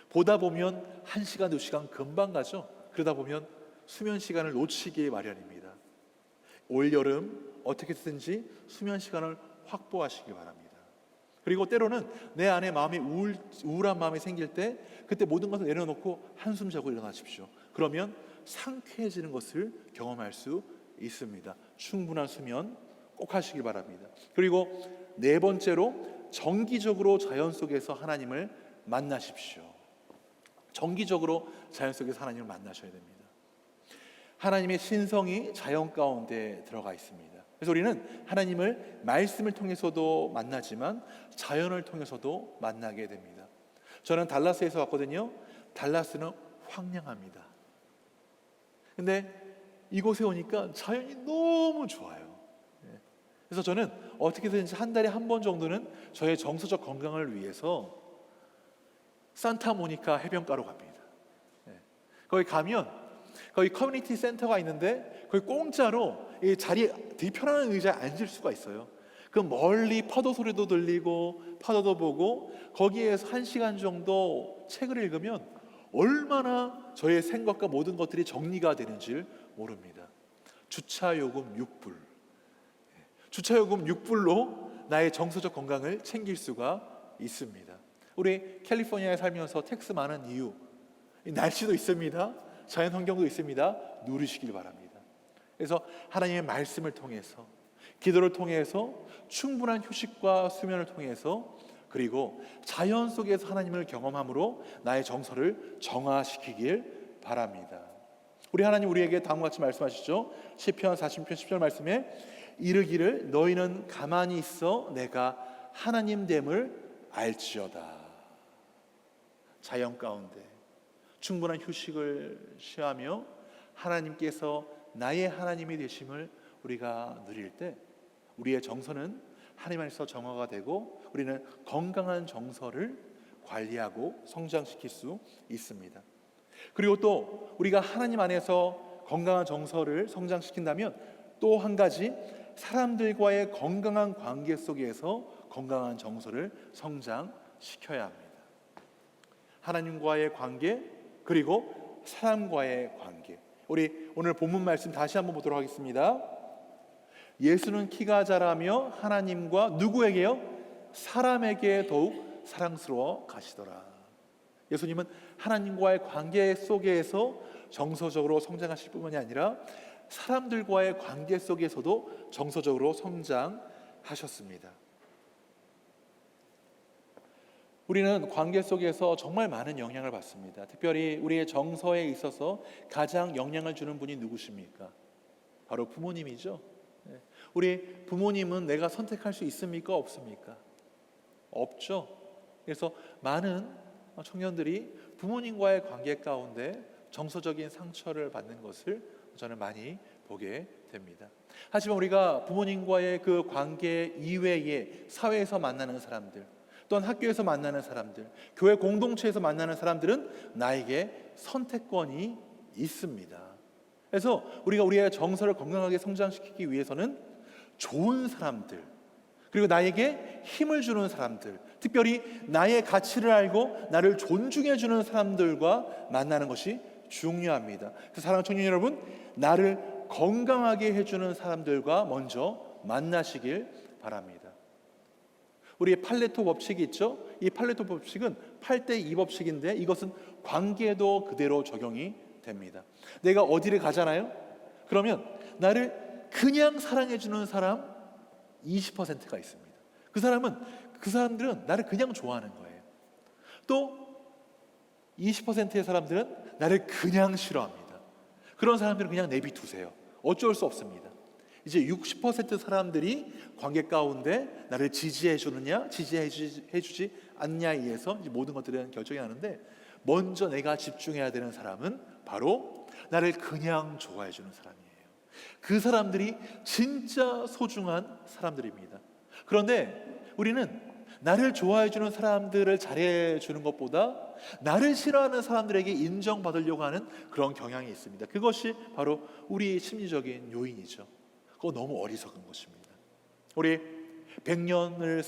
보다 보면 1시간, 2시간 금방 가죠. 그러다 보면 수면 시간을 놓치기 마련입니다. 올여름 어떻게든지 수면 시간을 확보하시기 바랍니다. 그리고 때로는 내 안에 마음이 우울한 마음이 생길 때 그때 모든 것을 내려놓고 한숨 자고 일어나십시오. 그러면 상쾌해지는 것을 경험할 수 있습니다. 충분한 수면 꼭 하시기 바랍니다. 그리고 네 번째로, 정기적으로 자연 속에서 하나님을 만나십시오. 정기적으로 자연 속에서 하나님을 만나셔야 됩니다. 하나님의 신성이 자연 가운데 들어가 있습니다. 그래서 우리는 하나님을 말씀을 통해서도 만나지만 자연을 통해서도 만나게 됩니다. 저는 달라스에서 왔거든요. 달라스는 황량합니다. 근데 이곳에 오니까 자연이 너무 좋아요. 그래서 저는 어떻게든지 한 달에 한 번 정도는 저의 정서적 건강을 위해서 산타모니카 해변가로 갑니다. 거기 가면 거기 커뮤니티 센터가 있는데 거기 공짜로 이 자리에 되게 편안한 의자에 앉을 수가 있어요. 그 멀리 파도 소리도 들리고 파도도 보고 거기에서 1시간 정도 책을 읽으면 얼마나 저의 생각과 모든 것들이 정리가 되는지 모릅니다. 주차요금 6불. 주차요금 6불로 나의 정서적 건강을 챙길 수가 있습니다. 우리 캘리포니아에 살면서 텍스 많은 이유, 날씨도 있습니다. 자연 환경도 있습니다. 누리시길 바랍니다. 그래서 하나님의 말씀을 통해서, 기도를 통해서, 충분한 휴식과 수면을 통해서, 그리고 자연 속에서 하나님을 경험함으로 나의 정서를 정화시키길 바랍니다. 우리 하나님 우리에게 다음과 같이 말씀하시죠. 시편 40편 10절 말씀에 이르기를 너희는 가만히 있어 내가 하나님됨을 알지어다. 자연 가운데 충분한 휴식을 취하며 하나님께서 나의 하나님이 되심을 우리가 누릴 때 우리의 정서는 하나님 안에서 정화가 되고 우리는 건강한 정서를 관리하고 성장시킬 수 있습니다. 그리고 또 우리가 하나님 안에서 건강한 정서를 성장시킨다면 또 한 가지, 사람들과의 건강한 관계 속에서 건강한 정서를 성장시켜야 합니다. 하나님과의 관계, 그리고 사람과의 관계. 우리 오늘 본문 말씀 다시 한번 보도록 하겠습니다. 예수는 키가 자라며 하나님과 누구에게요? 사람에게 더욱 사랑스러워 가시더라. 예수님은 하나님과의 관계 속에서 정서적으로 성장하실 뿐만이 아니라 사람들과의 관계 속에서도 정서적으로 성장하셨습니다. 우리는 관계 속에서 정말 많은 영향을 받습니다. 특별히 우리의 정서에 있어서 가장 영향을 주는 분이 누구십니까? 바로 부모님이죠. 우리 부모님은 내가 선택할 수 있습니까? 없습니까? 없죠. 그래서 많은 청년들이 부모님과의 관계 가운데 정서적인 상처를 받는 것을 저는 많이 보게 됩니다. 하지만 우리가 부모님과의 그 관계 이외에 사회에서 만나는 사람들, 또한 학교에서 만나는 사람들, 교회 공동체에서 만나는 사람들은 나에게 선택권이 있습니다. 그래서 우리가 우리의 정서를 건강하게 성장시키기 위해서는 좋은 사람들, 그리고 나에게 힘을 주는 사람들, 특별히 나의 가치를 알고 나를 존중해 주는 사람들과 만나는 것이 중요합니다. 그래서 사랑하는 청년 여러분, 나를 건강하게 해주는 사람들과 먼저 만나시길 바랍니다. 우리의 팔레토 법칙이 있죠. 이 팔레토 법칙은 8대2 법칙인데 이것은 관계에도 그대로 적용이 됩니다. 내가 어디를 가잖아요. 그러면 나를 그냥 사랑해주는 사람 20%가 있습니다. 그 사람들은 나를 그냥 좋아하는 거예요. 또 20%의 사람들은 나를 그냥 싫어합니다. 그런 사람들은 그냥 내비두세요. 어쩔 수 없습니다. 이제 60% 사람들이 관계 가운데 나를 지지해주느냐 지지해주지 않냐에 의해서 이제 모든 것들은 결정이 나는데, 먼저 내가 집중해야 되는 사람은 바로 나를 그냥 좋아해주는 사람이에요. 그 사람들이 진짜 소중한 사람들입니다. 그런데 우리는 나를 좋아해주는 사람들을 잘해주는 것보다 나를 싫어하는 사람들에게 인정받으려고 하는 그런 경향이 있습니다. 그것이 바로 우리의 심리적인 요인이죠. 그거 너무 어리석은 것입니다. 우리 100년의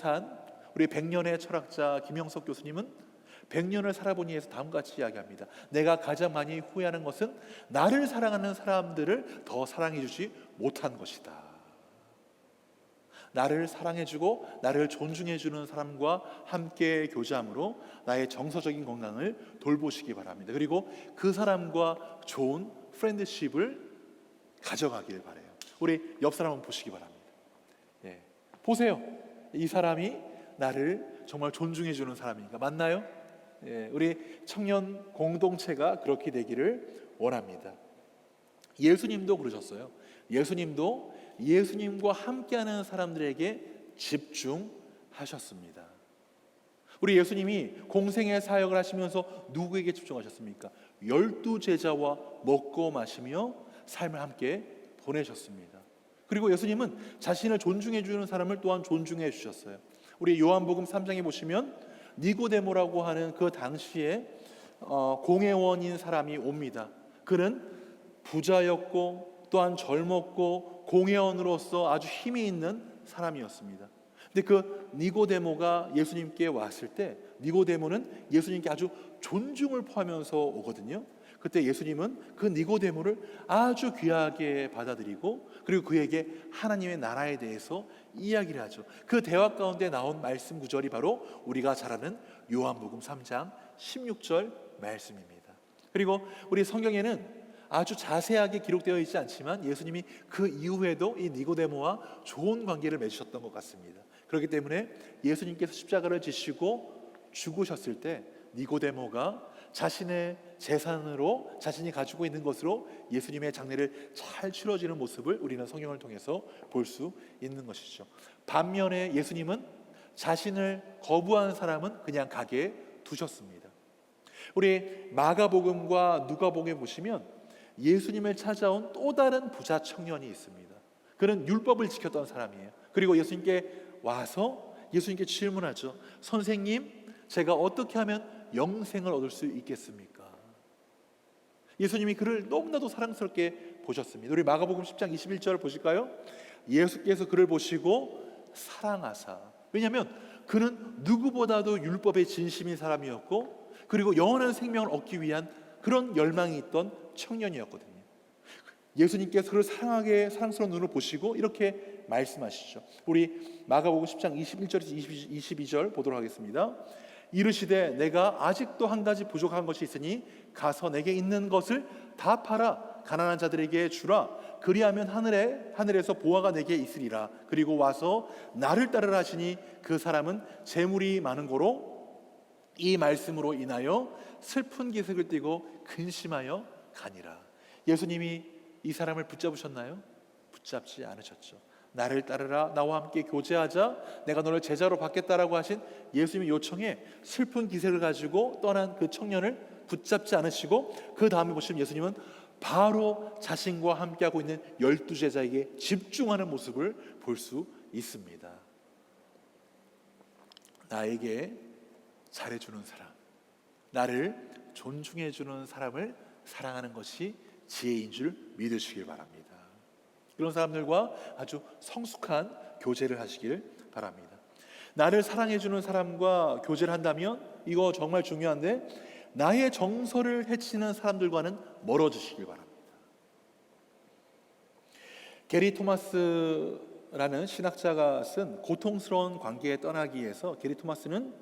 철학자 김영석 교수님은 100년을 살아보니에서 다음과 같이 이야기합니다. 내가 가장 많이 후회하는 것은 나를 사랑하는 사람들을 더 사랑해주지 못한 것이다. 나를 사랑해주고 나를 존중해주는 사람과 함께 교제함으로 나의 정서적인 건강을 돌보시기 바랍니다. 그리고 그 사람과 좋은 프렌드십을 가져가길 바라요. 우리 옆 사람 한번 보시기 바랍니다. 보세요. 이 사람이 나를 정말 존중해주는 사람인가? 맞나요? 우리 청년 공동체가 그렇게 되기를 원합니다. 예수님도 그러셨어요. 예수님과 함께하는 사람들에게 집중하셨습니다. 우리 예수님이 공생의 사역을 하시면서 누구에게 집중하셨습니까? 12제자와 먹고 마시며 삶을 함께 보내셨습니다. 그리고 예수님은 자신을 존중해 주는 사람을 또한 존중해 주셨어요. 우리 요한복음 3장에 보시면 니고데모라고 하는 그 당시에 공회원인 사람이 옵니다. 그는 부자였고 또한 젊었고 공회원으로서 아주 힘이 있는 사람이었습니다. 근데 그 니고데모가 예수님께 왔을 때 니고데모는 예수님께 아주 존중을 포하면서 오거든요. 그때 예수님은 그 니고데모를 아주 귀하게 받아들이고 그리고 그에게 하나님의 나라에 대해서 이야기를 하죠. 그 대화 가운데 나온 말씀 구절이 바로 우리가 잘 아는 요한복음 3장 16절 말씀입니다. 그리고 우리 성경에는 아주 자세하게 기록되어 있지 않지만 예수님이 그 이후에도 이 니고데모와 좋은 관계를 맺으셨던 것 같습니다. 그렇기 때문에 예수님께서 십자가를 지시고 죽으셨을 때 니고데모가 자신의 재산으로 자신이 가지고 있는 것으로 예수님의 장례를 잘 치러지는 모습을 우리는 성경을 통해서 볼 수 있는 것이죠. 반면에 예수님은 자신을 거부한 사람은 그냥 가게 두셨습니다. 우리 마가복음과 누가복음에 보시면 예수님을 찾아온 또 다른 부자 청년이 있습니다. 그는 율법을 지켰던 사람이에요. 그리고 예수님께 와서 예수님께 질문하죠. 선생님, 제가 어떻게 하면 영생을 얻을 수 있겠습니까? 예수님이 그를 너무나도 사랑스럽게 보셨습니다. 우리 마가복음 10장 21절 보실까요? 예수께서 그를 보시고 사랑하사. 왜냐하면 그는 누구보다도 율법에 진심인 사람이었고 그리고 영원한 생명을 얻기 위한 그런 열망이 있던 청년이었거든요. 예수님께서 그를 사랑스러운 눈으로 보시고 이렇게 말씀하시죠. 우리 마가복음 10장 21절에서 22절 보도록 하겠습니다. 이르시되 내가 아직도 한 가지 부족한 것이 있으니 가서 내게 있는 것을 다 팔아 가난한 자들에게 주라. 그리하면 하늘에서 보화가 내게 있으리라. 그리고 와서 나를 따르라 하시니 그 사람은 재물이 많은 고로 이 말씀으로 인하여 슬픈 기색을 띠고 근심하여 가니라. 예수님이 이 사람을 붙잡으셨나요? 붙잡지 않으셨죠. 나를 따르라, 나와 함께 교제하자, 내가 너를 제자로 받겠다라고 하신 예수님의 요청에 슬픈 기색을 가지고 떠난 그 청년을 붙잡지 않으시고 그 다음에 보시면 예수님은 바로 자신과 함께하고 있는 12제자에게 집중하는 모습을 볼 수 있습니다. 나에게 잘해주는 사람, 나를 존중해주는 사람을 사랑하는 것이 지혜인 줄 믿으시길 바랍니다. 이런 사람들과 아주 성숙한 교제를 하시길 바랍니다. 나를 사랑해주는 사람과 교제를 한다면 이거 정말 중요한데 나의 정서를 해치는 사람들과는 멀어지시길 바랍니다. 게리 토마스라는 신학자가 쓴 고통스러운 관계에 떠나기 위해서 게리 토마스는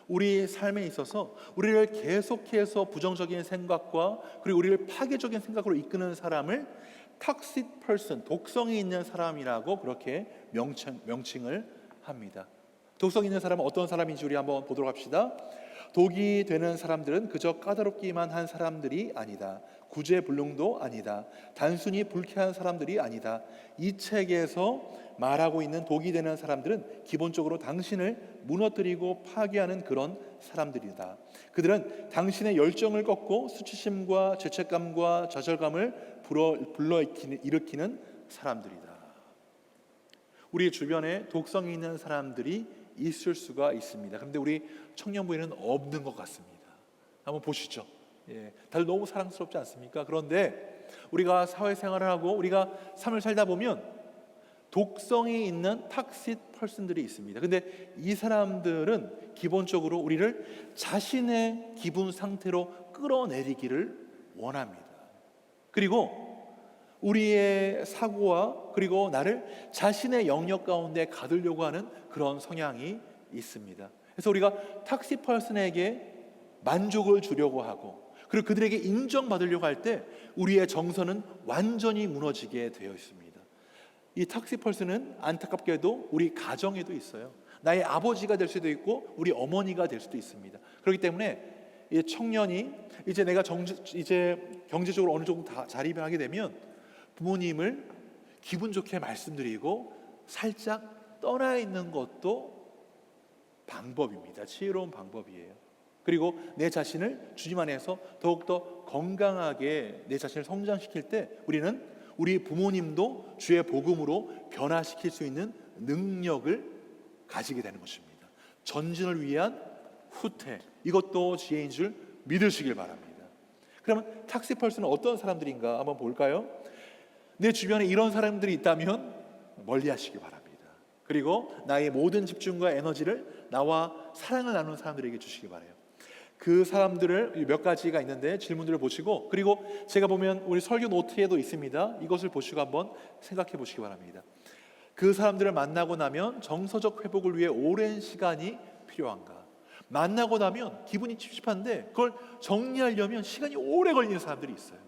우리 삶에 있어서 우리를 계속해서 부정적인 생각과 그리고 우리를 파괴적인 생각으로 이끄는 사람을 toxic person, 독성이 있는 사람이라고 그렇게 명칭을 합니다. 독성이 있는 사람은 어떤 사람인지 우리 한번 보도록 합시다. 독이 되는 사람들은 그저 까다롭기만 한 사람들이 아니다. 구제불능도 아니다. 단순히 불쾌한 사람들이 아니다. 이 책에서 말하고 있는 독이 되는 사람들은 기본적으로 당신을 무너뜨리고 파괴하는 그런 사람들이다. 그들은 당신의 열정을 꺾고 수치심과 죄책감과 좌절감을 불러일으키는 사람들이다. 우리 주변에 독성이 있는 사람들이 있을 수가 있습니다. 그런데 우리 청년부에는 없는 것 같습니다. 한번 보시죠. 다들 너무 사랑스럽지 않습니까? 그런데 우리가 사회생활을 하고 우리가 삶을 살다 보면 독성이 있는 탁식 퍼슨들이 있습니다. 근데 이 사람들은 기본적으로 우리를 자신의 기분 상태로 끌어내리기를 원합니다. 그리고 우리의 사고와 그리고 나를 자신의 영역 가운데 가두려고 하는 그런 성향이 있습니다. 그래서 우리가 탁식 퍼슨에게 만족을 주려고 하고 그리고 그들에게 인정받으려고 할 때 우리의 정서는 완전히 무너지게 되어 있습니다. 이 탁식 퍼슨은 안타깝게도 우리 가정에도 있어요. 나의 아버지가 될 수도 있고 우리 어머니가 될 수도 있습니다. 그렇기 때문에 이 청년이 이제 내가 이제 경제적으로 어느 정도 다 자립하게 되면 부모님을 기분 좋게 말씀드리고 살짝 떠나 있는 것도 방법입니다. 지혜로운 방법이에요. 그리고 내 자신을 주님 안에서 더욱더 건강하게 내 자신을 성장시킬 때 우리는 우리 부모님도 주의 복음으로 변화시킬 수 있는 능력을 가지게 되는 것입니다. 전진을 위한 후퇴, 이것도 지혜인 줄 믿으시길 바랍니다. 그러면 탁식 퍼슨은 어떤 사람들인가 한번 볼까요? 내 주변에 이런 사람들이 있다면 멀리 하시기 바랍니다. 그리고 나의 모든 집중과 에너지를 나와 사랑을 나누는 사람들에게 주시기 바라요. 그 사람들을 몇 가지가 있는데 질문들을 보시고, 그리고 제가 보면 우리 설교 노트에도 있습니다. 이것을 보시고 한번 생각해 보시기 바랍니다. 그 사람들을 만나고 나면 정서적 회복을 위해 오랜 시간이 필요한가? 만나고 나면 기분이 찝찝한데 그걸 정리하려면 시간이 오래 걸리는 사람들이 있어요.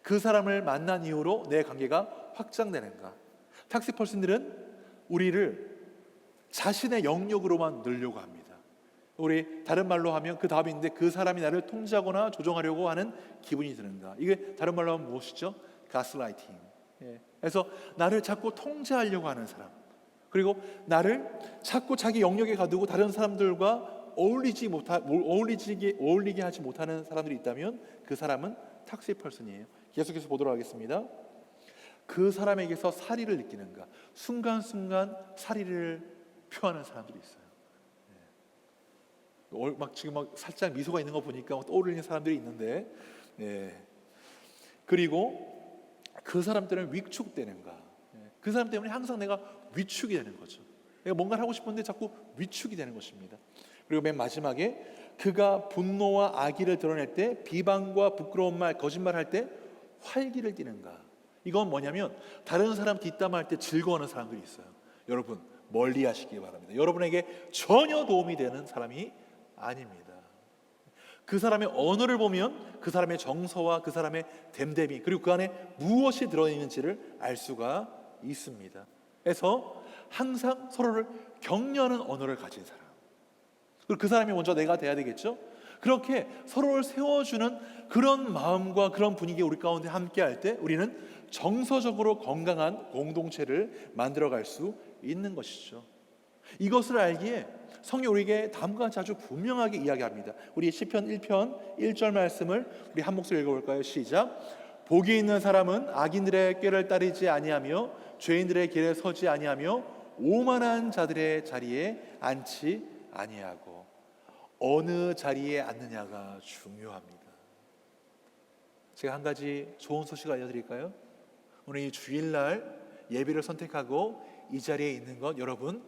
그 사람을 만난 이후로 내 관계가 확장되는가? 탁시퍼슨들은 우리를 자신의 영역으로만 넣으려고 합니다. 우리 다른 말로 하면 그 답이 있는데, 그 사람이 나를 통제하거나 조종하려고 하는 기분이 드는가? 이게 다른 말로 하면 무엇이죠? 가스라이팅. 그래서 나를 자꾸 통제하려고 하는 사람, 그리고 나를 자꾸 자기 영역에 가두고 다른 사람들과 어울리게 하지 못하는 사람들이 있다면 그 사람은 탁시퍼슨이에요. 계속해서 보도록 하겠습니다. 그 사람에게서 사리를 느끼는가? 순간순간 사리를 표하는 사람들이 있어요. 지금 살짝 미소가 있는 거 보니까 떠오르는 사람들이 있는데, 그리고 그 사람들은 위축되는가? 그 사람 때문에 항상 내가 위축이 되는 거죠. 내가 뭔가를 하고 싶은데 자꾸 위축이 되는 것입니다. 그리고 맨 마지막에 그가 분노와 악의를 드러낼 때, 비방과 부끄러운 말, 거짓말할 때 활기를 띠는가? 이건 뭐냐면 다른 사람 뒷담화할 때 즐거워하는 사람들이 있어요. 여러분 멀리 하시기 바랍니다. 여러분에게 전혀 도움이 되는 사람이 아닙니다. 그 사람의 언어를 보면 그 사람의 정서와 그 사람의 됨됨이, 그리고 그 안에 무엇이 들어있는지를 알 수가 있습니다. 그래서 항상 서로를 격려하는 언어를 가진 사람, 그리고 그 사람이 먼저 내가 돼야 되겠죠. 그렇게 서로를 세워주는 그런 마음과 그런 분위기 우리 가운데 함께 할 때 우리는 정서적으로 건강한 공동체를 만들어갈 수 있는 것이죠. 이것을 알기에 성경 우리에게 다음과 같이 아주 분명하게 이야기합니다. 우리 시편 1편 1절 말씀을 우리 한 목소리 읽어볼까요? 시작. 복이 있는 사람은 악인들의 꾀를 따르지 아니하며 죄인들의 길에 서지 아니하며 오만한 자들의 자리에 앉지 아니하고. 어느 자리에 앉느냐가 중요합니다. 제가 한 가지 좋은 소식을 알려드릴까요? 오늘 이 주일날 예배를 선택하고 이 자리에 있는 것, 여러분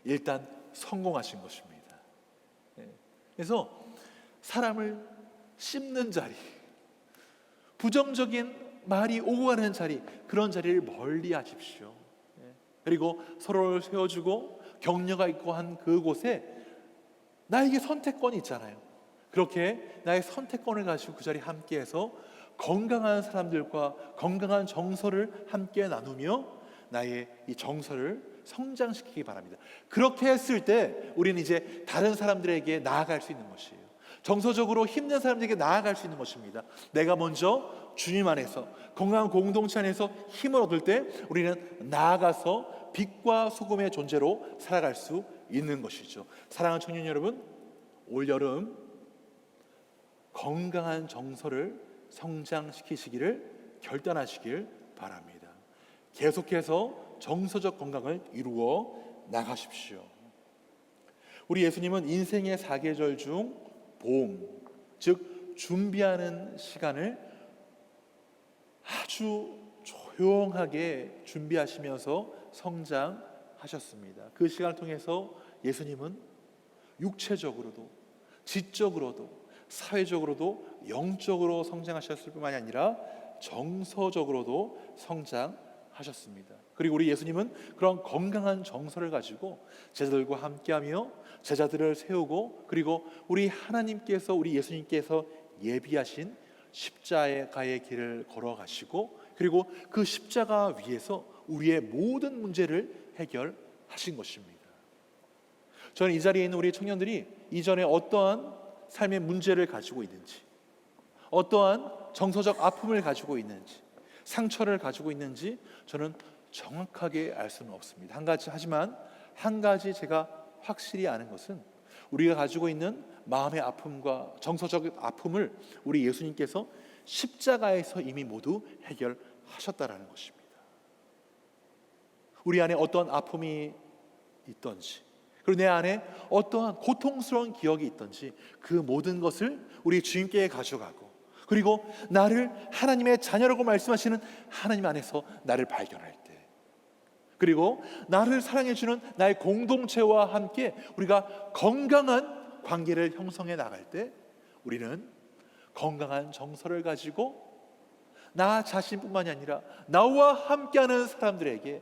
일단 성공하신 것입니다. 그래서 사람을 씹는 자리, 부정적인 말이 오고 가는 자리, 그런 자리를 멀리 하십시오. 그리고 서로를 세워주고 격려가 있고 한 그곳에 나에게 선택권이 있잖아요. 그렇게 나의 선택권을 가지고 그 자리에 함께해서 건강한 사람들과 건강한 정서를 함께 나누며 나의 이 정서를 성장시키기 바랍니다. 그렇게 했을 때 우리는 이제 다른 사람들에게 나아갈 수 있는 것이에요. 정서적으로 힘든 사람들에게 나아갈 수 있는 것입니다. 내가 먼저 주님 안에서 건강한 공동체 안에서 힘을 얻을 때 우리는 나아가서 빛과 소금의 존재로 살아갈 수 있는 것이죠. 사랑하는 청년 여러분, 올여름 건강한 정서를 성장시키시기를 결단하시길 바랍니다. 계속해서 정서적 건강을 이루어 나가십시오. 우리 예수님은 인생의 4계절 중 봄, 즉 준비하는 시간을 아주 조용하게 준비하시면서 성장하셨습니다. 그 시간을 통해서 예수님은 육체적으로도 지적으로도 사회적으로도 영적으로 성장하셨을 뿐만이 아니라 정서적으로도 성장하셨습니다. 그리고 우리 예수님은 그런 건강한 정서를 가지고 제자들과 함께하며 제자들을 세우고, 그리고 우리 하나님께서, 우리 예수님께서 예비하신 십자가의 길을 걸어가시고, 그리고 그 십자가 위에서 우리의 모든 문제를 해결하신 것입니다. 저는 이 자리에 있는 우리 청년들이 이전에 어떠한 삶의 문제를 가지고 있는지, 어떠한 정서적 아픔을 가지고 있는지, 상처를 가지고 있는지 저는 정확하게 알 수는 없습니다. 하지만 한 가지 제가 확실히 아는 것은 우리가 가지고 있는 마음의 아픔과 정서적 아픔을 우리 예수님께서 십자가에서 이미 모두 해결하셨다라는 것입니다. 우리 안에 어떤 아픔이 있던지, 그리고 내 안에 어떠한 고통스러운 기억이 있던지 그 모든 것을 우리 주님께 가져가고, 그리고 나를 하나님의 자녀라고 말씀하시는 하나님 안에서 나를 발견할 때 그리고 나를 사랑해주는 나의 공동체와 함께 우리가 건강한 관계를 형성해 나갈 때 우리는 건강한 정서를 가지고 나 자신뿐만이 아니라 나와 함께하는 사람들에게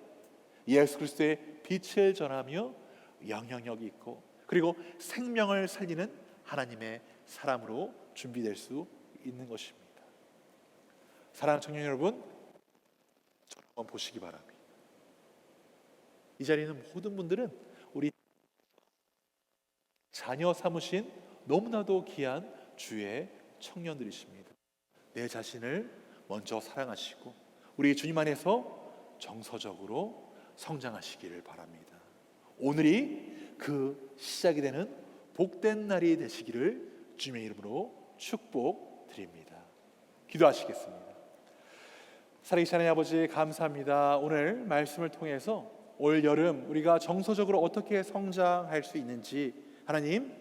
예수 그리스도의 빛을 전하며 영향력이 있고 그리고 생명을 살리는 하나님의 사람으로 준비될 수 있는 것입니다. 사랑하는 청년 여러분, 저를 한번 보시기 바랍니다. 이 자리에 있는 모든 분들은 우리 자녀 삼으신 너무나도 귀한 주의 청년들이십니다. 내 자신을 먼저 사랑하시고 우리 주님 안에서 정서적으로 성장하시기를 바랍니다. 오늘이 그 시작이 되는 복된 날이 되시기를 주님의 이름으로 축복드립니다. 기도하시겠습니다. 살아계신 하나님 아버지, 감사합니다. 오늘 말씀을 통해서 올 여름 우리가 정서적으로 어떻게 성장할 수 있는지 하나님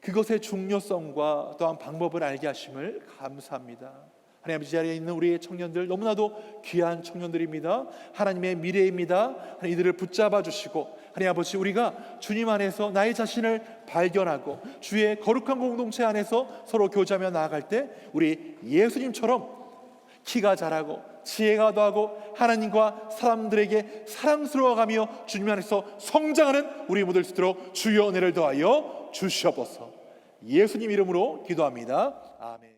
그것의 중요성과 또한 방법을 알게 하심을 감사합니다. 하나님 아버지, 자리에 있는 우리의 청년들 너무나도 귀한 청년들입니다. 하나님의 미래입니다. 하나님 이들을 붙잡아 주시고 하나님 아버지, 우리가 주님 안에서 나의 자신을 발견하고 주의 거룩한 공동체 안에서 서로 교제하며 나아갈 때 우리 예수님처럼 키가 자라고 지혜가 더하고 하나님과 사람들에게 사랑스러워가며 주님 안에서 성장하는 우리 모두 될 수 있도록 주여 은혜를 더하여 주시옵소서. 예수님 이름으로 기도합니다. 아멘.